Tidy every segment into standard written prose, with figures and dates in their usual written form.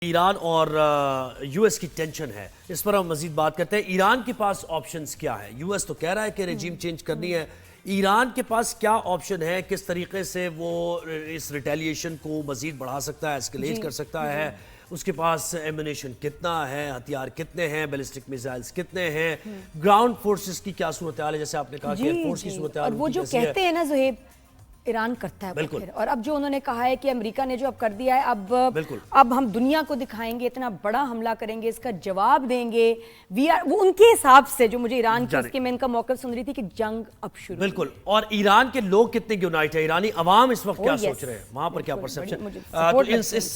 ایران اور U S کی tension ہے، اس پر ہم مزید بات کرتے ہیں۔ ایران کے پاس آپشنز کیا ہے؟ یو ایس تو کہہ رہا ہے کہ رجیم چینج کرنی ہے، ایران کے پاس کیا آپشن ہے؟ کس طریقے سے وہ اس ریٹیلیشن کو مزید بڑھا سکتا ہے، ایسکیلیٹ کر سکتا ہے؟ اس کے پاس ایمونیشن کتنا ہے، ہتھیار کتنے ہیں، بیلسٹک میزائلز کتنے ہیں، گراؤنڈ فورسز کی کیا صورتحال ہے؟ جیسے آپ نے کہا کہ ایئر فورس کی صورتحال اور وہ جو کہتے ہیں نا زہیب، ایران کرتا ہے وہ پھر، اور اب جو انہوں نے کہا ہے کہ امریکہ نے جو اب کر دیا ہے، اب ہم دنیا کو دکھائیں گے، اتنا بڑا حملہ کریں گے، اس کا جواب دیں گے۔ وہ ان کے حساب سے جو مجھے ایران کی اس کے میں ان کا موقف سن رہی تھی کہ جنگ اب شروع۔ بالکل، اور ایران کے لوگ کتنے یونائٹ ہیں، ایرانی عوام اس وقت کیا سوچ رہے ہیں، وہاں پر کیا پرسپشن؟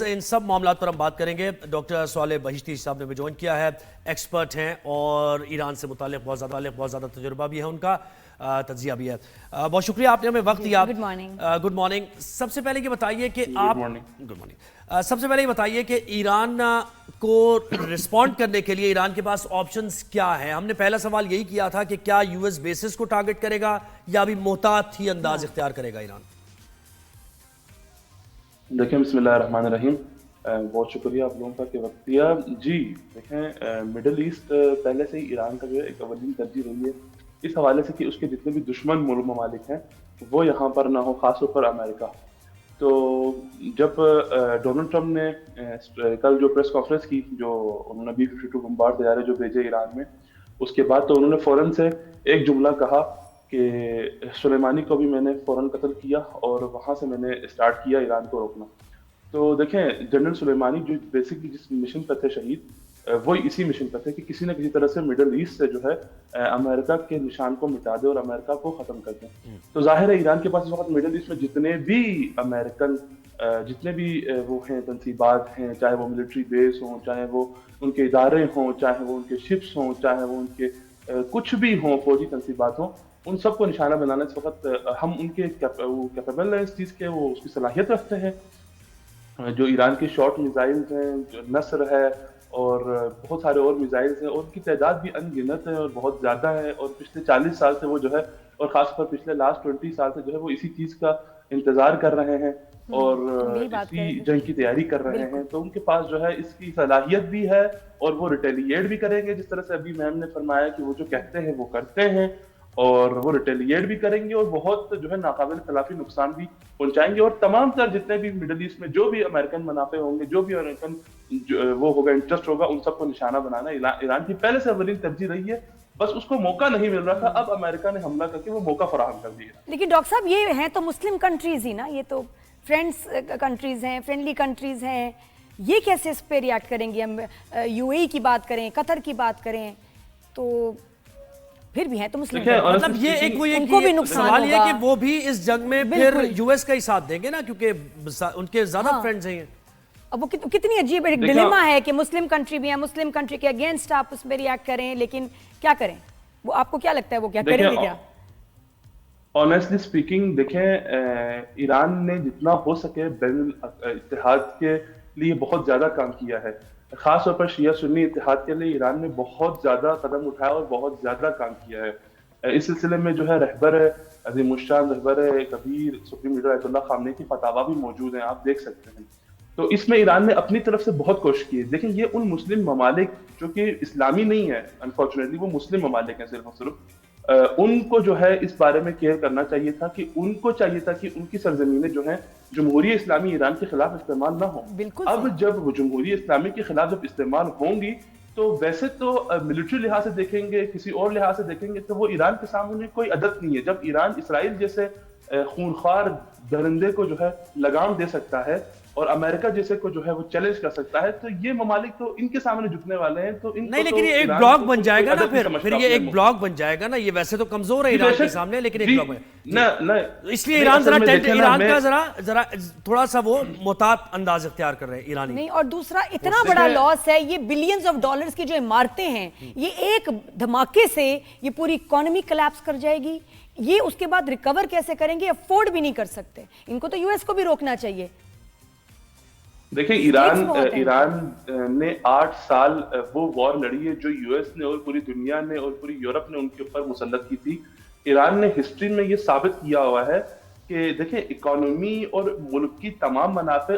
ان سب معاملات پر ہم بات کریں گے۔ ڈاکٹر صالح بہشتی صاحب نے جوائن کیا ہے، ایکسپرٹ ہیں اور ایران سے متعلق بہت زیادہ تجربہ بھی ہے ان کا، تجزیہ بھی ہے۔ بہت شکریہ آپ نے ہمیں وقت دیا۔ Good morning. سب سے پہلے یہ بتائیے کہ آپ سب سے پہلے یہ بتائیے کہ ایران کو رسپونڈ کرنے کے لیے ایران کے پاس آپشنز کیا ہیں؟ ہم نے پہلا سوال یہی کیا تھا کہ کیا یو ایس بیسز کو ٹارگٹ کرے گا یا بھی محتاط ہی انداز اختیار کرے گا ایران؟ دیکھیں، بسم اللہ الرحمن الرحیم، بہت شکریہ آپ لوگوں کا کہ وقت دیا۔ جی دیکھیں، مڈل ایسٹ پہلے سے ہی ایران کا جو ہے ایک اولین ترجیح رہی ہے، اس حوالے سے کہ اس کے جتنے بھی دشمن ممالک ہیں وہ یہاں پر نہ ہو، خاص طور پر امریکہ۔ تو جب ڈونلڈ ٹرمپ نے کل جو پریس کانفرنس کی، جو انہوں نے B-52 بمبارڈ طیارے جو بھیجے ایران میں، اس کے بعد تو انہوں نے فوراً سے ایک جملہ کہا کہ سلیمانی کو بھی میں نے فوراً قتل کیا اور وہاں سے میں نے اسٹارٹ کیا ایران کو روکنا۔ تو دیکھیں، جنرل سلیمانی جو بیسکلی جس مشن پہ تھے شہید، وہ اسی مشن پہ تھے کہ کسی نہ کسی طرح سے مڈل ایسٹ سے جو ہے امریکہ کے نشان کو مٹا دے اور امریکہ کو ختم کر دیں۔ تو ظاہر ہے ایران کے پاس اس وقت مڈل ایسٹ میں جتنے بھی امریکن جتنے بھی وہ ہیں تنصیبات ہیں، چاہے وہ ملٹری بیس ہوں، چاہے وہ ان کے ادارے ہوں، چاہے وہ ان کے شپس ہوں، چاہے وہ ان کے کچھ بھی ہوں، فوجی تنصیبات ہوں، ان سب کو نشانہ بنانا اس وقت ہم ان کے کیپیبل ہیں اس چیز کے، وہ اس کی صلاحیت رکھتے ہیں۔ جو ایران کے شارٹ میزائلز ہیں، جو نصر ہے اور بہت سارے اور میزائلز ہیں، اور ان کی تعداد بھی ان گنت ہے اور بہت زیادہ ہے، اور پچھلے 40 سال سے وہ جو ہے، اور خاص طور پر پچھلے لاسٹ 20 سال سے جو ہے وہ اسی چیز کا انتظار کر رہے ہیں اور اسی جنگ کی تیاری کر رہے ہیں۔ تو ان کے پاس جو ہے اس کی صلاحیت بھی ہے اور وہ ریٹیلیٹ بھی کریں گے، جس طرح سے ابھی میم نے فرمایا کہ وہ جو کہتے ہیں وہ کرتے ہیں، اور وہ ریٹیلیٹ بھی کریں گے اور بہت جو ہے ناقابل خلافی نقصان بھی پہنچائیں گے۔ اور تمام تر جتنے بھی مڈل ایسٹ میں جو بھی امریکن منافع ہوں گے، جو بھی امریکن وہ ہوگا، انٹرسٹ ہوگا، ان سب کو نشانہ بنانا ایران کی پہلے سے اولین ترجیح رہی ہے۔ بس اس کو موقع نہیں مل رہا تھا، اب امریکہ نے حملہ کر کے وہ موقع فراہم کر دیا۔ لیکن ڈاکٹر صاحب، یہ ہیں تو مسلم کنٹریز ہی نا، یہ تو فرینڈس کنٹریز ہیں، فرینڈلی کنٹریز ہیں، یہ کیسے اس پہ ریاکٹ کریں گے؟ ہم یو اے کی بات کریں، قطر کی بات کریں، تو پھر بھی ہیں تو مسلم، مطلب یہ ایک سوال یہ کہ وہ بھی اس جنگ میں پھر یو ایس کا ہی ساتھ دیں گے نا، کیونکہ ان کے زیادہ فرینڈز ہیں۔ اب وہ کتنی عجیب ایک ڈیلیما ہے کہ مسلم کنٹری بھی ہیں، مسلم کنٹری کے اگینسٹ آپ اس پہ ریاکٹ کریں، لیکن کیا کریں؟ وہ آپ کو کیا لگتا ہے وہ کیا کریں گے؟ کیا آنیسٹلی اسپیکنگ، دیکھیں، ایران نے جتنا ہو سکے بین الاتحاد کے لیے بہت زیادہ کام کیا ہے، خاص طور پر شیعہ سنی اتحاد کے لیے ایران نے بہت زیادہ قدم اٹھایا اور بہت زیادہ کام کیا ہے۔ اس سلسلے میں جو ہے رہبر عظیم الشان رہبر کبیر سپریم لیڈر آیت اللہ خامنئی کی فتاویٰ بھی موجود ہیں، آپ دیکھ سکتے ہیں۔ تو اس میں ایران نے اپنی طرف سے بہت کوشش کی ہے۔ دیکھیں، یہ ان مسلم ممالک جو کہ اسلامی نہیں ہے، انفارچونیٹلی وہ مسلم ممالک ہیں صرف اور صرف، ان کو جو ہے اس بارے میں کیئر کرنا چاہیے تھا کہ ان کو چاہیے تھا کہ ان کی سرزمینیں جو ہیں جمہوریہ اسلامی ایران کے خلاف استعمال نہ ہوں۔ اب جب وہ جمہوریہ اسلامی کے خلاف جب استعمال ہوں گی تو ویسے تو ملٹری لحاظ سے دیکھیں گے، کسی اور لحاظ سے دیکھیں گے تو وہ ایران کے سامنے کوئی عدد نہیں ہے۔ جب ایران اسرائیل جیسے خونخوار درندے کو جو ہے لگام دے سکتا ہے اور امریکہ جیسے کو جو ہے وہ چیلنج کر سکتا ہے، تو یہ ممالک تو ان کے سامنے جھکنے والے ہیں۔ تو ان نہیں، لیکن یہ ایک بلاک بن جائے گا نا، پھر یہ ایک بلاک بن جائے گا نا، یہ ویسے تو کمزور ہے ایران کے سامنے، لیکن ایک بلاک ہے، اس لیے ایران کا ذرا تھوڑا سا وہ محتاط انداز اختیار کر رہے ہیں ایرانی۔ نہیں، اور دوسرا اتنا بڑا لاس ہے، یہ بلینز آف ڈالرز کی جو عمارتیں ہیں، یہ ایک دھماکے سے یہ پوری اکانومی کلیپس کر جائے گی۔ یہ اس کے بعد ریکور کیسے کریں گے؟ افورڈ بھی نہیں کر سکتے۔ ان کو تو یو ایس کو بھی روکنا چاہیے۔ دیکھیں، ایران نے 8 سال وہ وار لڑی ہے جو یو ایس نے اور پوری دنیا نے اور پوری یورپ نے ان کے اوپر مسلط کی تھی۔ ایران نے ہسٹری میں یہ ثابت کیا ہوا ہے کہ دیکھیں، اکانومی اور ملک کی تمام منافع